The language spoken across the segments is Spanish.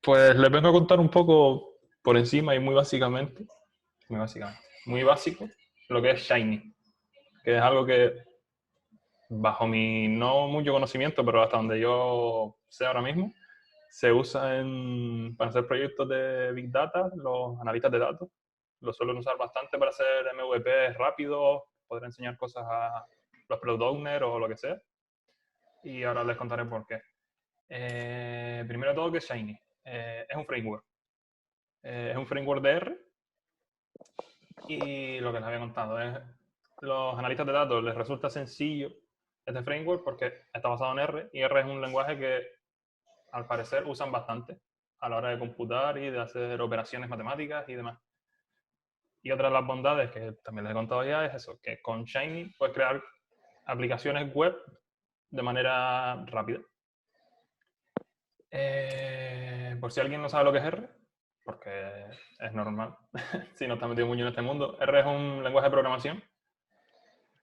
Pues les vengo a contar un poco por encima y muy básico, lo que es Shiny, que es algo que bajo mi no mucho conocimiento, pero hasta donde yo sé ahora mismo, se usa para hacer proyectos de Big Data, los analistas de datos. Lo suelen usar bastante para hacer MVP rápidos, poder enseñar cosas a los product owners o lo que sea. Y ahora les contaré por qué. Primero de todo, ¿qué es Shiny? Es un framework. Es un framework de R y lo que les había contado es los analistas de datos les resulta sencillo este framework porque está basado en R y R es un lenguaje que al parecer usan bastante a la hora de computar y de hacer operaciones matemáticas y demás. Y otra de las bondades que también les he contado ya es eso, que con Shiny puedes crear aplicaciones web de manera rápida. Por si alguien no sabe lo que es R, porque es normal, si no está metido mucho en este mundo, R es un lenguaje de programación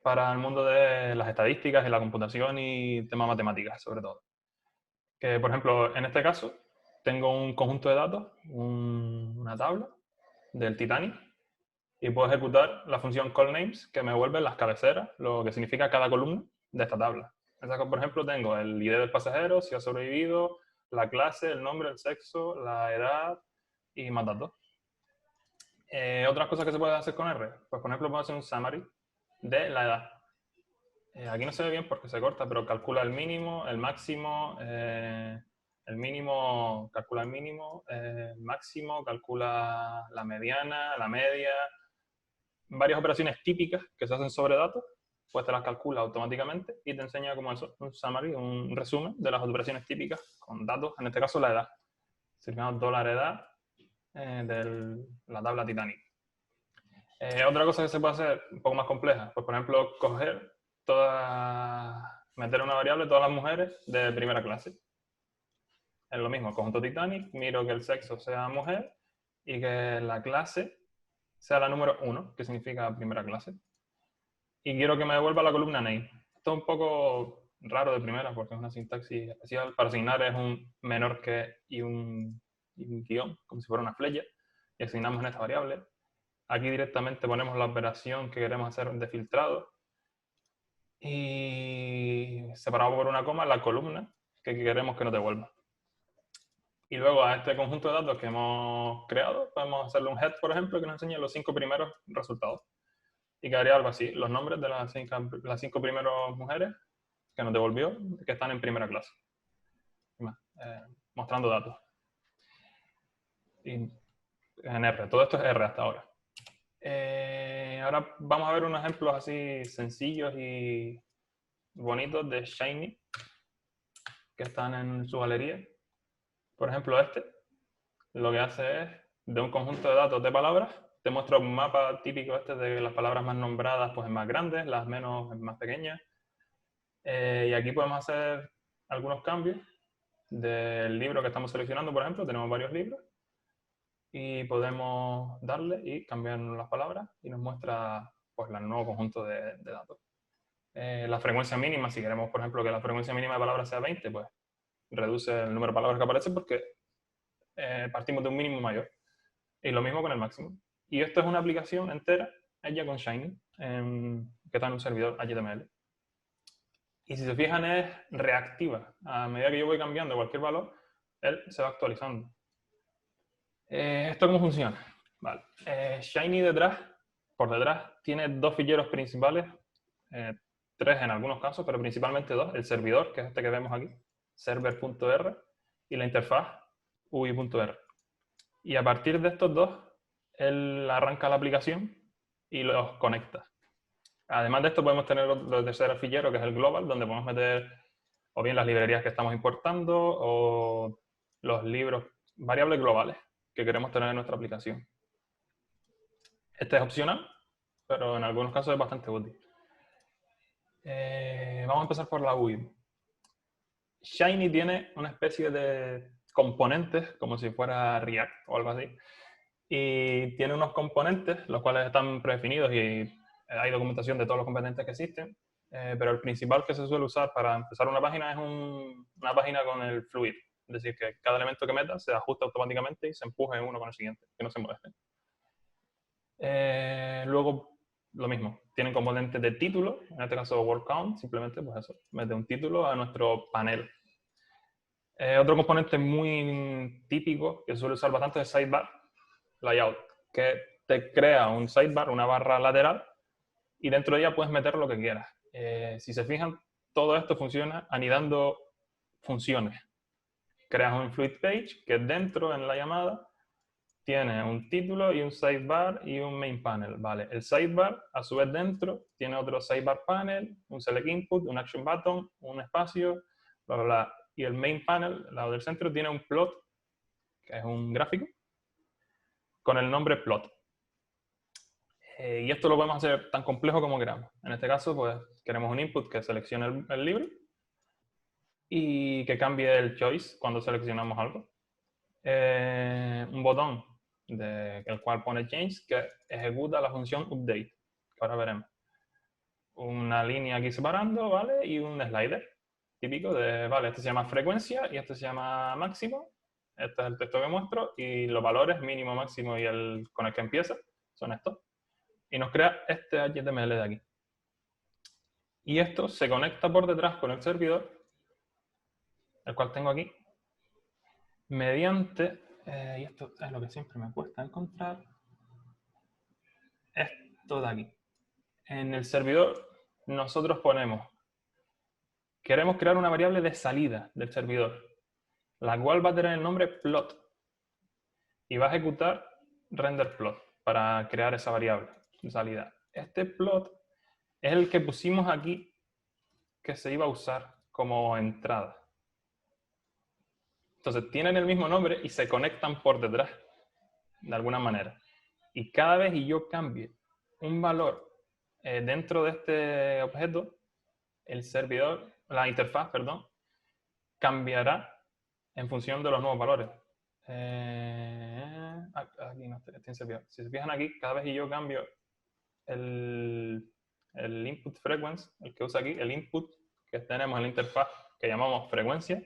para el mundo de las estadísticas y la computación y temas matemáticas, sobre todo. Que, por ejemplo, en este caso, tengo un conjunto de datos, una tabla del Titanic, y puedo ejecutar la función callNames que me devuelve las cabeceras, lo que significa cada columna de esta tabla. Por ejemplo, tengo el ID del pasajero, si ha sobrevivido, la clase, el nombre, el sexo, la edad y más datos. Otras cosas que se puede hacer con R, pues por ejemplo puedo hacer un summary de la edad. Aquí no se ve bien porque se corta, pero calcula el mínimo, el máximo, el mínimo, calcula el mínimo, el máximo, calcula la mediana, la media, varias operaciones típicas que se hacen sobre datos, pues te las calcula automáticamente y te enseña como eso, un summary, un resumen de las operaciones típicas con datos, en este caso la edad. Significamos dólar edad de la tabla Titanic. Otra cosa que se puede hacer un poco más compleja, pues por ejemplo, meter una variable todas las mujeres de primera clase. Es lo mismo, conjunto Titanic, miro que el sexo sea mujer y que la clase sea la número 1, que significa primera clase. Y quiero que me devuelva la columna name. Esto es un poco raro de primera porque es una sintaxis especial. Para asignar es un menor que y un guión, como si fuera una flecha, y asignamos en esta variable. Aquí directamente ponemos la operación que queremos hacer de filtrado y separamos por una coma la columna que queremos que nos devuelva. Y luego a este conjunto de datos que hemos creado, podemos hacerle un head, por ejemplo, que nos enseñe los 5 primeros resultados. Y quedaría algo así, los nombres de las 5 primeras mujeres que nos devolvió, que están en primera clase. Mostrando datos. Y en R, todo esto es R hasta ahora. Ahora vamos a ver unos ejemplos así sencillos y bonitos de Shiny que están en su galería. Por ejemplo, este lo que hace es, de un conjunto de datos de palabras, te muestra un mapa típico este de las palabras más nombradas pues en más grandes, las menos en más pequeñas. Y aquí podemos hacer algunos cambios del libro que estamos seleccionando, por ejemplo, tenemos varios libros, y podemos darle y cambiar las palabras y nos muestra pues el nuevo conjunto de datos. La frecuencia mínima, si queremos, por ejemplo, que la frecuencia mínima de palabras sea 20, pues reduce el número de palabras que aparece porque partimos de un mínimo mayor. Y lo mismo con el máximo. Y esto es una aplicación entera hecha con Shiny, que está en un servidor HTML. Y si se fijan, es reactiva. A medida que yo voy cambiando cualquier valor, él se va actualizando. ¿Esto cómo funciona? Vale. Shiny por detrás, tiene dos ficheros principales, tres en algunos casos, pero principalmente dos. El servidor, que es este que vemos aquí, server.r, y la interfaz, UI.r. Y a partir de estos dos, él arranca la aplicación y los conecta. Además de esto, podemos tener el tercer fichero, que es el global, donde podemos meter o bien las librerías que estamos importando o los libros, variables globales que queremos tener en nuestra aplicación. Este es opcional, pero en algunos casos es bastante útil. Vamos a empezar por la UI. Shiny tiene una especie de componentes, como si fuera React o algo así, y tiene unos componentes, los cuales están predefinidos y hay documentación de todos los componentes que existen, pero el principal que se suele usar para empezar una página es una página con el Fluid. Es decir, que cada elemento que metas se ajusta automáticamente y se empuje uno con el siguiente, que no se molesten. Luego, lo mismo, tienen componentes de título, en este caso word count, simplemente pues eso, mete un título a nuestro panel. Otro componente muy típico que suele usar bastante es sidebar layout, que te crea un sidebar, una barra lateral, y dentro de ella puedes meter lo que quieras. Si se fijan, todo esto funciona anidando funciones. Creas un fluid page que dentro en la llamada tiene un título y un sidebar y un main panel. Vale, el sidebar a su vez dentro tiene otro sidebar panel, un select input, un action button, un espacio, bla, bla, bla. Y el main panel, al lado del centro, tiene un plot, que es un gráfico, con el nombre plot. Y esto lo podemos hacer tan complejo como queramos. En este caso, pues queremos un input que seleccione el libro y que cambie el choice cuando seleccionamos algo. Un botón el cual pone change que ejecuta la función update, que ahora veremos. Una línea aquí separando, ¿vale? Y un slider típico de, vale, este se llama frecuencia y este se llama máximo. Este es el texto que muestro y los valores mínimo, máximo y el con el que empieza son estos. Y nos crea este HTML de aquí. Y esto se conecta por detrás con el servidor, el cual tengo aquí, mediante, y esto es lo que siempre me cuesta encontrar, esto de aquí. En el servidor nosotros queremos crear una variable de salida del servidor, la cual va a tener el nombre plot y va a ejecutar renderPlot para crear esa variable de salida. Este plot es el que pusimos aquí que se iba a usar como entrada. Entonces tienen el mismo nombre y se conectan por detrás, de alguna manera. Y cada vez que yo cambie un valor dentro de este objeto, el servidor, la interfaz, perdón, cambiará en función de los nuevos valores. Aquí no estoy en servidor. Si se fijan aquí, cada vez que yo cambio el input frequency, el que usa aquí, el input que tenemos en la interfaz que llamamos frecuencia,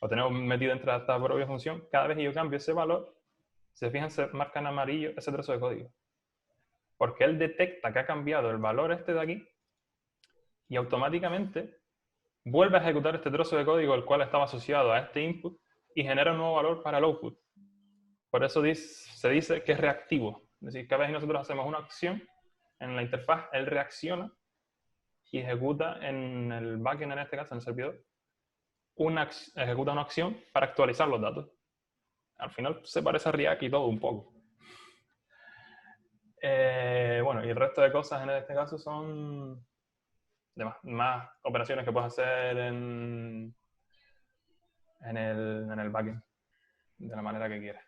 lo tenemos metido dentro de esta propia función, cada vez que yo cambio ese valor, si se fijan, se marca en amarillo ese trozo de código. Porque él detecta que ha cambiado el valor este de aquí y automáticamente vuelve a ejecutar este trozo de código el cual estaba asociado a este input y genera un nuevo valor para el output. Por eso se dice que es reactivo. Es decir, cada vez que nosotros hacemos una acción en la interfaz, él reacciona y ejecuta en el backend, en este caso, en el servidor, ejecuta una acción para actualizar los datos. Al final se parece a React y todo un poco. Bueno, y el resto de cosas en este caso son más operaciones que puedes hacer en el backend, de la manera que quieras.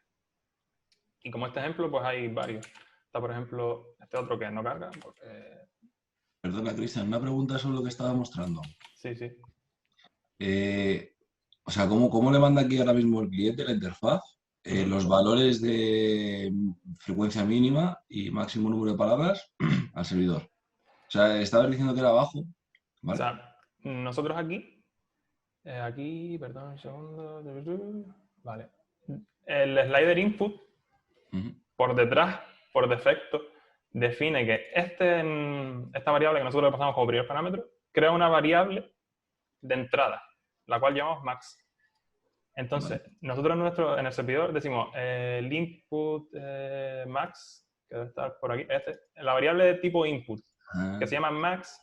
Y como este ejemplo, pues hay varios. Está, por ejemplo, este otro que no carga. Perdona, Cristian, una pregunta sobre lo que estaba mostrando. Sí, sí. O sea, ¿cómo le manda aquí ahora mismo el cliente, la interfaz, los valores de frecuencia mínima y máximo número de palabras al servidor? O sea, estabas diciendo que era abajo, ¿vale? O sea, nosotros aquí, perdón un segundo. Vale. El slider input, por detrás, por defecto, define que esta variable que nosotros le pasamos como primer parámetro, crea una variable de entrada, la cual llamamos max. Entonces, nosotros en el servidor decimos el input max, que debe estar por aquí, la variable de tipo input, que se llama max,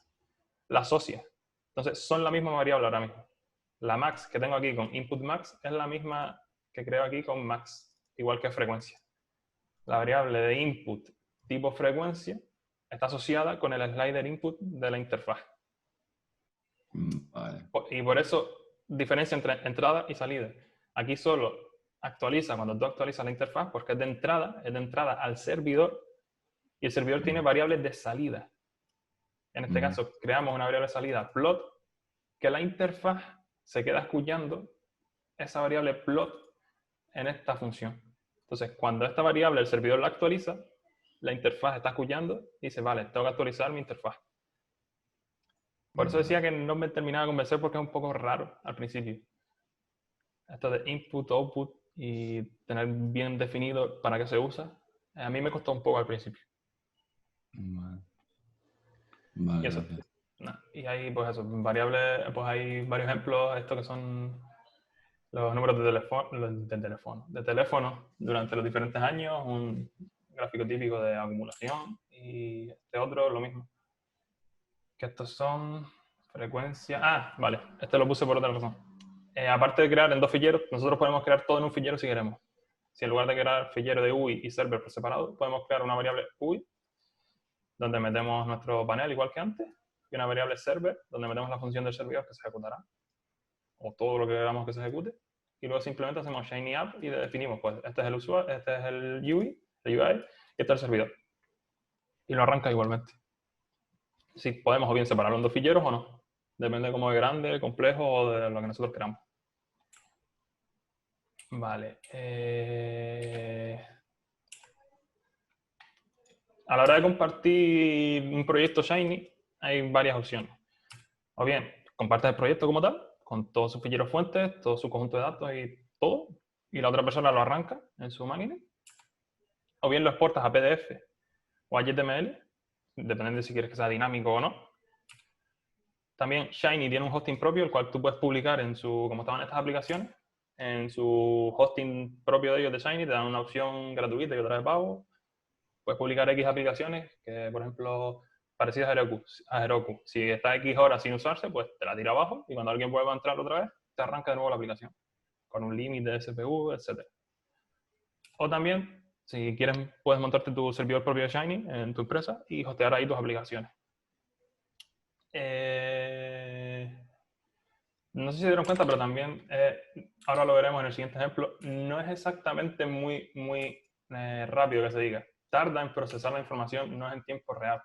la asocia. Entonces, son la misma variable ahora mismo. La max que tengo aquí con input max es la misma que creo aquí con max, igual que frecuencia. La variable de input tipo frecuencia está asociada con el slider input de la interfaz. Vale. Y por eso diferencia entre entrada y salida. Aquí solo actualiza cuando tú actualizas la interfaz porque es de entrada al servidor y el servidor tiene variables de salida. En este caso, creamos una variable de salida plot que la interfaz se queda escuchando esa variable plot en esta función. Entonces, cuando esta variable el servidor la actualiza, la interfaz está escuchando y dice, vale, tengo que actualizar mi interfaz. Por eso decía que no me terminaba de convencer porque es un poco raro al principio. esto de input, output y tener bien definido para qué se usa, a mí me costó un poco al principio. Vale. Vale, Y eso, gracias. y hay pues eso, variables, pues hay varios ejemplos, esto que son los números de teléfono durante los diferentes años, un gráfico típico de acumulación, y este otro lo mismo. Que estos son frecuencias. Ah, vale, este lo puse por otra razón. Aparte de crear en dos ficheros, nosotros podemos crear todo en un fichero si queremos. Si en lugar de crear fichero de UI y server por separado, podemos crear una variable UI, donde metemos nuestro panel igual que antes, y una variable server, donde metemos la función del servidor que se ejecutará, o todo lo que queramos que se ejecute, y luego simplemente hacemos shiny app y definimos, pues, este es el usuario, este es el UI, y este es el servidor. Y lo arranca igualmente. Si podemos o bien separarlo en dos ficheros o no. Depende de cómo es grande, complejo o de lo que nosotros queramos. Vale. A la hora de compartir un proyecto Shiny, hay varias opciones. O bien, compartes el proyecto como tal, con todos sus ficheros fuentes, todo su conjunto de datos y todo, y la otra persona lo arranca en su máquina. O bien lo exportas a PDF o a HTML, dependiendo de si quieres que sea dinámico o no. También Shiny tiene un hosting propio, el cual tú puedes publicar en su, como estaban estas aplicaciones, en su hosting propio de ellos de Shiny, te dan una opción gratuita y otra de pago. Puedes publicar X aplicaciones, que por ejemplo, parecidas a Heroku. Si está X horas sin usarse, pues te la tira abajo y cuando alguien vuelva a entrar otra vez, te arranca de nuevo la aplicación, con un límite de CPU, etc. O también, si quieres, puedes montarte tu servidor propio de Shiny en tu empresa y hostear ahí tus aplicaciones. No sé si se dieron cuenta, pero también, ahora lo veremos en el siguiente ejemplo, no es exactamente muy rápido que se diga. Tarda en procesar la información, no es en tiempo real.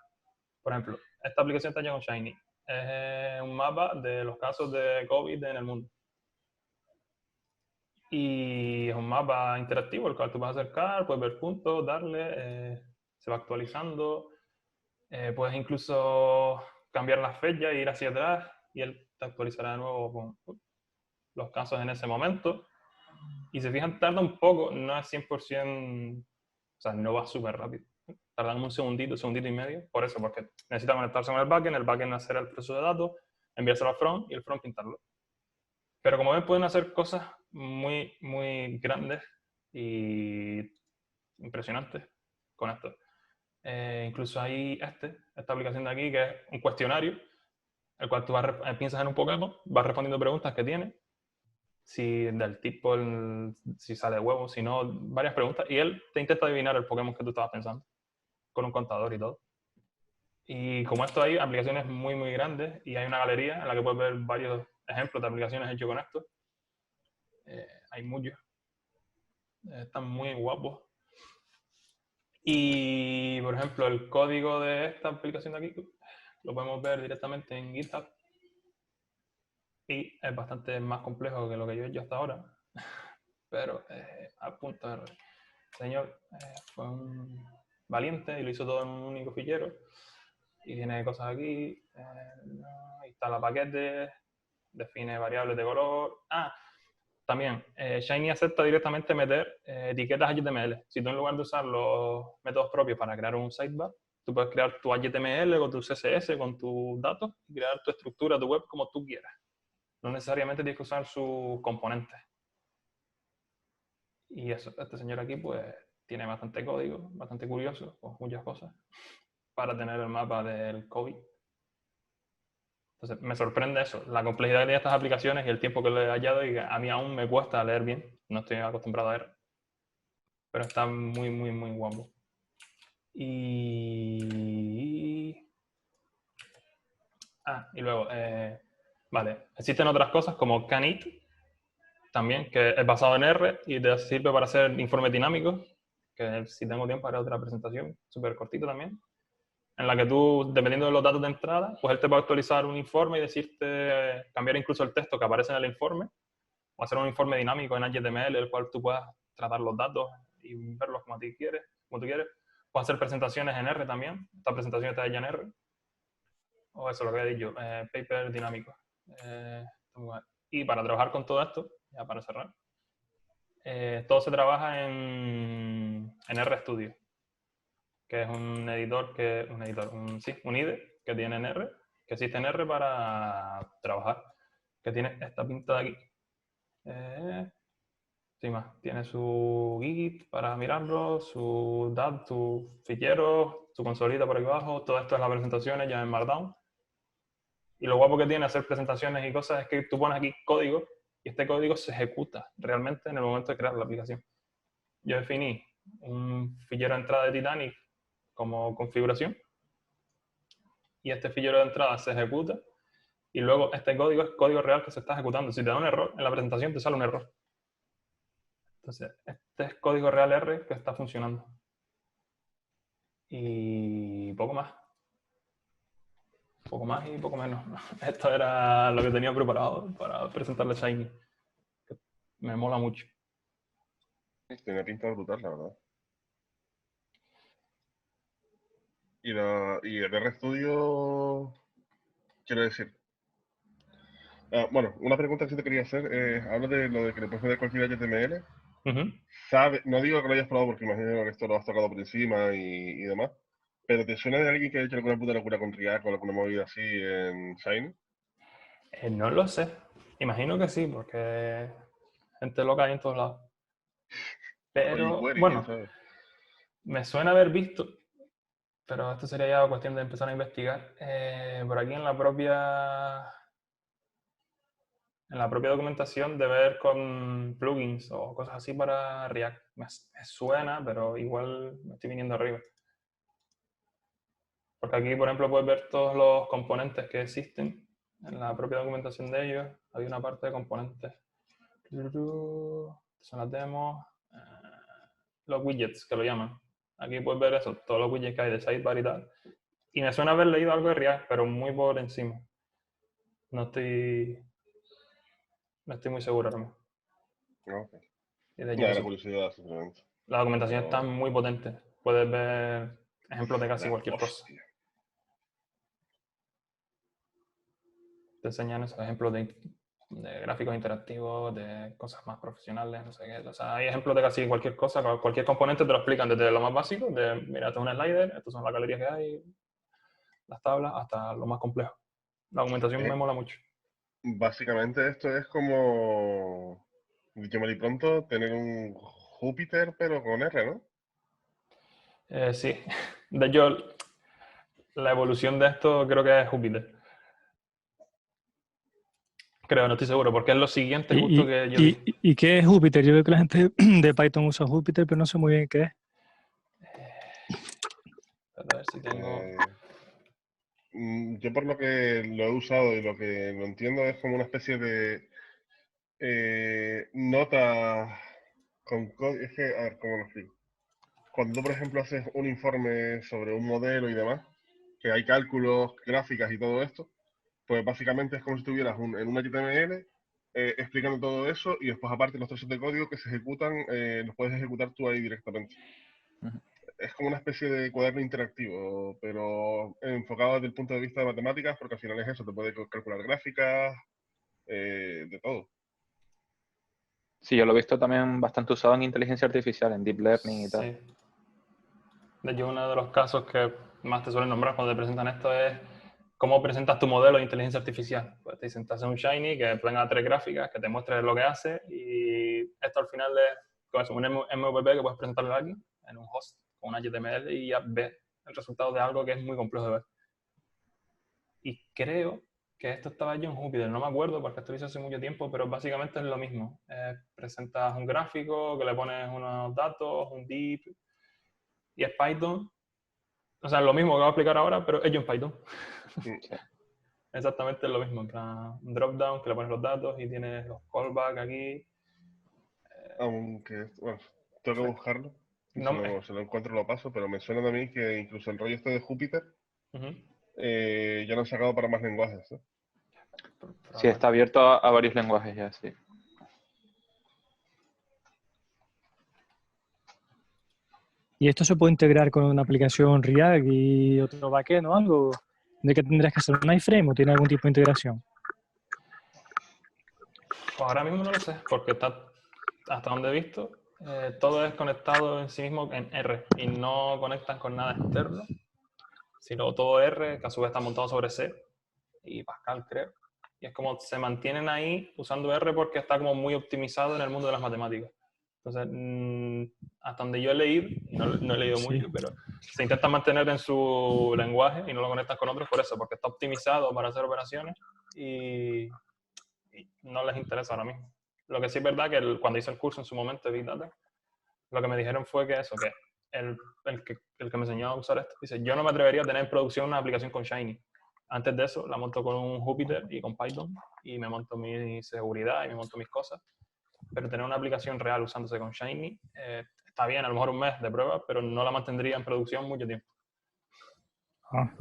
Por ejemplo, esta aplicación está hecha con Shiny. Es un mapa de los casos de COVID en el mundo. Y es un mapa interactivo, el cual tú vas a acercar, puedes ver puntos, darle, se va actualizando. Puedes incluso cambiar la fecha e ir hacia atrás y él te actualizará de nuevo con los casos en ese momento. Y si fijan, tarda un poco, no es 100%, o sea, no va súper rápido. Tardan un segundito y medio, por eso, porque necesita conectarse con el backend hacer el proceso de datos, enviárselo al front y el front pintarlo. Pero como ven, pueden hacer cosas muy grandes y impresionantes con esto. Incluso hay esta aplicación de aquí que es un cuestionario, el cual tú piensas en un Pokémon, vas respondiendo preguntas que tiene, si del tipo, si sale huevo, si no, varias preguntas, y él te intenta adivinar el Pokémon que tú estabas pensando, con un contador y todo. Y como esto hay aplicaciones muy grandes y hay una galería en la que puedes ver varios ejemplos de aplicaciones hechas con esto. Hay muchos. Están muy guapos. Y, por ejemplo, el código de esta aplicación de aquí lo podemos ver directamente en GitHub. Y es bastante más complejo que lo que yo he hecho hasta ahora. Pero a punto de error. El señor fue un valiente y lo hizo todo en un único fichero. Y tiene cosas aquí. Instala paquetes. Define variables de color. También, Shiny acepta directamente meter etiquetas HTML. Si tú en lugar de usar los métodos propios para crear un sidebar, tú puedes crear tu HTML con tu CSS, con tus datos, y crear tu estructura, tu web como tú quieras. No necesariamente tienes que usar sus componentes. Y eso, este señor aquí pues tiene bastante código, bastante curioso, con muchas cosas, para tener el mapa del COVID. Entonces, me sorprende eso, la complejidad que tiene estas aplicaciones y el tiempo que le he hallado y que a mí aún me cuesta leer bien. No estoy acostumbrado a leer. Pero está muy guapo. Y luego, vale, existen otras cosas como Canit, también, que es basado en R y te sirve para hacer informes dinámicos, que si tengo tiempo haré otra presentación, súper cortito también, en la que tú, dependiendo de los datos de entrada, pues él te va a actualizar un informe y decirte, cambiar incluso el texto que aparece en el informe, o hacer un informe dinámico en HTML, el cual tú puedas tratar los datos y verlos como tú quieres. Puedes hacer presentaciones en R también. Esta presentación está hecha en R. O eso, lo que he dicho, paper dinámico. Y para trabajar con todo esto, ya para cerrar. Todo se trabaja en RStudio, que es un editor un IDE que tiene en R, que existe en R para trabajar, que tiene esta pinta de aquí. Sin más, tiene su Git para mirarlo, su DAT, sus ficheros, su consolita por aquí abajo, todo esto es las presentaciones ya en Markdown. Y lo guapo que tiene hacer presentaciones y cosas es que tú pones aquí código y este código se ejecuta realmente en el momento de crear la aplicación. Yo definí un fichero de entrada de Titanic como configuración y este fichero de entrada se ejecuta y luego este código es código real que se está ejecutando. Si te da un error, en la presentación te sale un error. Entonces, este es código real R que está funcionando. Y poco más. Poco más y poco menos. Esto era lo que tenía preparado para presentarle Shiny. Me mola mucho. Tiene pinta brutal, la verdad. Y el RStudio, quiero decir. Bueno, una pregunta que sí te quería hacer. Habla de lo de que le puedes meter cualquier HTML. No digo que lo hayas probado porque imagino que esto lo has tocado por encima y demás. Pero ¿te suena de alguien que ha hecho alguna puta locura con React o alguna movida así en Shiny? No lo sé. Imagino que sí, porque gente loca hay en todos lados. Pero, bueno, me suena haber visto, pero esto sería ya cuestión de empezar a investigar. Por aquí en la propia documentación de ver con plugins o cosas así para React. Me suena, pero igual me estoy viniendo arriba. Porque aquí, por ejemplo, puedes ver todos los componentes que existen en la propia documentación de ellos. Hay una parte de componentes. Son las demos. Los widgets, que lo llaman. Aquí puedes ver eso, todos los widgets que hay de sidebar y tal. Y me suena haber leído algo de React, pero muy por encima. No estoy muy seguro ahora mismo. Okay. Y de hecho, la curiosidad, simplemente. La documentación está muy potente. Puedes ver ejemplos de casi cualquier cosa. Te enseñan esos ejemplos de gráficos interactivos, de cosas más profesionales, no sé qué. O sea, hay ejemplos de casi cualquier cosa, cualquier componente te lo explican desde lo más básico, de mira, esto es un slider, estas son las galerías que hay, las tablas, hasta lo más complejo. La documentación me mola mucho. Básicamente esto es como, dicho mal y pronto, tener un Júpiter pero con R, ¿no? Sí. De hecho, la evolución de esto creo que es Júpiter. Creo, no estoy seguro, porque es lo siguiente justo que yo vi. ¿Y qué es Júpiter? Yo veo que la gente de Python usa Júpiter, pero no sé muy bien qué es. A ver si tengo... Yo por lo que lo he usado y lo que lo entiendo es como una especie de nota con código. Es que, a ver, ¿cómo lo explico? Cuando tú, por ejemplo, haces un informe sobre un modelo y demás, que hay cálculos, gráficas y todo esto, pues básicamente es como si estuvieras en un HTML explicando todo eso y después aparte los trozos de código que se ejecutan, los puedes ejecutar tú ahí directamente. Es como una especie de cuaderno interactivo, pero enfocado desde el punto de vista de matemáticas, porque al final es eso, te puede calcular gráficas, de todo. Sí, yo lo he visto también bastante usado en inteligencia artificial, en deep learning y tal. Sí. De hecho, uno de los casos que más te suelen nombrar cuando te presentan esto es cómo presentas tu modelo de inteligencia artificial. Pues te dicen, te haces un Shiny que tenga 3 gráficas, que te muestre lo que hace, y esto al final es un MVP que puedes presentarle a alguien en un host con un HTML y ya ves el resultado de algo que es muy complejo de ver. Y creo que esto estaba yo en Jupyter, no me acuerdo porque esto lo hice hace mucho tiempo, pero básicamente es lo mismo. Presentas un gráfico, que le pones unos datos, un div, y es Python. O sea, es lo mismo que voy a explicar ahora, pero hecho en Python. Exactamente es lo mismo. Un drop-down que le pones los datos y tienes los callbacks aquí. Aunque, bueno, tengo que buscarlo. No, Si lo encuentro lo paso, pero me suena a mí que incluso el rollo este de Júpiter ya lo han sacado para más lenguajes, ¿eh? Sí, está abierto a varios lenguajes ya, sí. ¿Y esto se puede integrar con una aplicación React y otro backend o algo? ¿De qué tendrías que hacer un iframe o tiene algún tipo de integración? Pues ahora mismo no lo sé, porque hasta donde he visto, todo es conectado en sí mismo en R y no conectan con nada externo, sino todo R, que a su vez está montado sobre C y Pascal, creo. Y es como se mantienen ahí usando R porque está como muy optimizado en el mundo de las matemáticas. Entonces, hasta donde yo he leído, y no he leído Sí. mucho, pero se intenta mantener en su lenguaje y no lo conectan con otros por eso, porque está optimizado para hacer operaciones y no les interesa ahora mismo. Lo que sí es verdad que cuando hice el curso en su momento de Big Data, lo que me dijeron fue que eso, que el que me enseñó a usar esto, dice, yo no me atrevería a tener en producción una aplicación con Shiny. Antes de eso, la monto con un Jupyter y con Python y me monto mi seguridad y me monto mis cosas. Pero tener una aplicación real usándose con Shiny está bien, a lo mejor un mes de prueba, pero no la mantendría en producción mucho tiempo. Ah.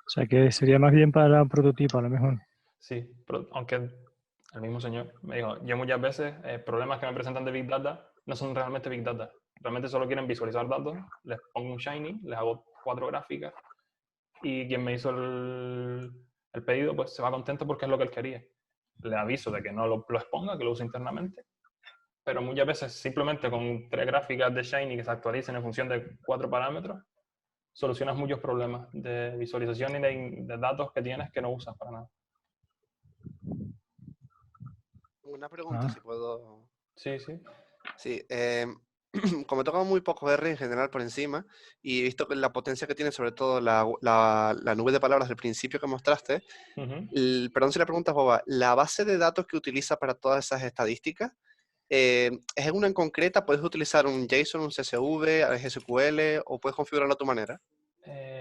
O sea que sería más bien para un prototipo, a lo mejor. Sí, aunque el mismo señor me dijo, yo muchas veces problemas que me presentan de Big Data no son realmente Big Data. Realmente solo quieren visualizar datos, les pongo un Shiny, les hago 4 gráficas y quien me hizo el pedido pues se va contento porque es lo que él quería. Le aviso de que no lo exponga, que lo use internamente, pero muchas veces simplemente con 3 gráficas de Shiny que se actualicen en función de 4 parámetros, solucionas muchos problemas de visualización y de datos que tienes que no usas para nada. Una pregunta, Ah. si puedo. Sí, sí. Sí, como he tocado muy poco R en general por encima y he visto que la potencia que tiene sobre todo la nube de palabras del principio que mostraste, Uh-huh. perdón si la pregunta es boba, ¿la base de datos que utiliza para todas esas estadísticas es una en concreta? ¿Puedes utilizar un JSON, un CSV, SQL o puedes configurarlo a tu manera?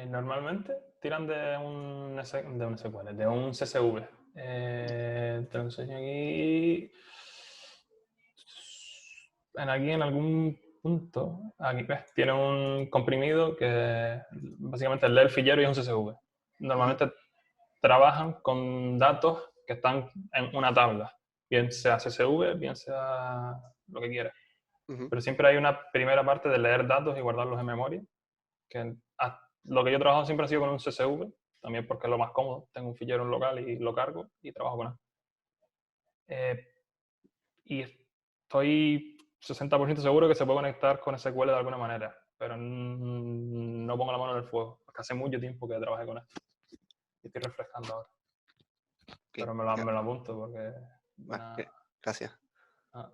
Normalmente tiran de un SQL, de un CSV. Te lo enseño aquí. Aquí en algún punto, aquí ves, tiene un comprimido que básicamente lee el fichero y es un CSV. Normalmente trabajan con datos que están en una tabla, bien sea CSV, bien sea lo que quieras. Pero siempre hay una primera parte de leer datos y guardarlos en memoria, que lo que yo he trabajado siempre ha sido con un CSV, también porque es lo más cómodo. Tengo un fichero en local y lo cargo y trabajo con él. Y estoy 60% seguro que se puede conectar con SQL de alguna manera, pero no pongo la mano en el fuego, porque hace mucho tiempo que trabajé con esto. Y estoy refrescando ahora. Okay. Pero me lo apunto porque... Gracias. Ah.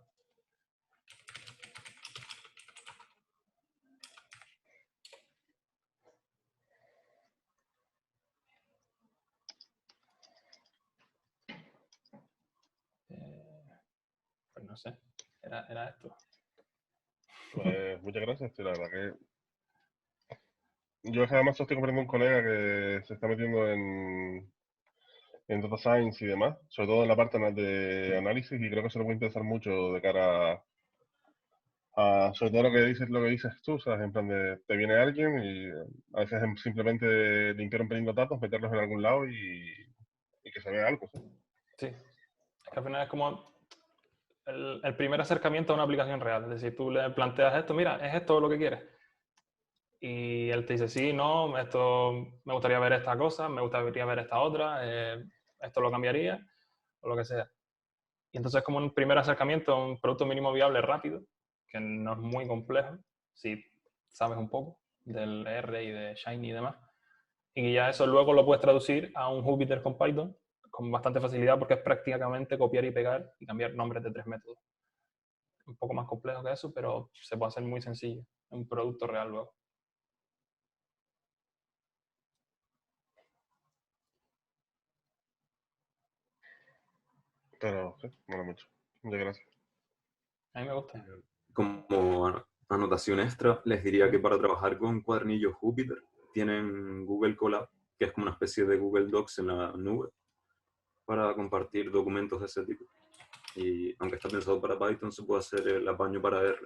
Pues no sé, era esto. Pues muchas gracias, tío, la verdad que... Yo es que además estoy comprando un colega que se está metiendo en Data Science y demás, sobre todo en la parte de análisis, y creo que se lo puede interesar mucho de cara a sobre todo lo que dices tú, ¿sabes? En plan de, te viene alguien y a veces es simplemente limpiar un pelín los datos, meterlos en algún lado y que se vea algo, ¿sí? Sí, es que al final es como el primer acercamiento a una aplicación real. Es decir, tú le planteas esto, mira, ¿es esto lo que quieres? Y él te dice, sí, no, esto me gustaría ver esta cosa, me gustaría ver esta otra, esto lo cambiaría, o lo que sea. Y entonces como un primer acercamiento a un producto mínimo viable rápido, que no es muy complejo, si sabes un poco del R y de Shiny y demás, y ya eso luego lo puedes traducir a un Jupyter con Python con bastante facilidad porque es prácticamente copiar y pegar y cambiar nombres de 3 métodos. Un poco más complejo que eso, pero se puede hacer muy sencillo, un producto real luego. Pero sí, mola mucho. Muchas gracias. A mí me gusta. Como anotación extra, les diría que para trabajar con cuadernillos Jupyter tienen Google Colab, que es como una especie de Google Docs en la nube, para compartir documentos de ese tipo. Y aunque está pensado para Python, se puede hacer el apaño para R.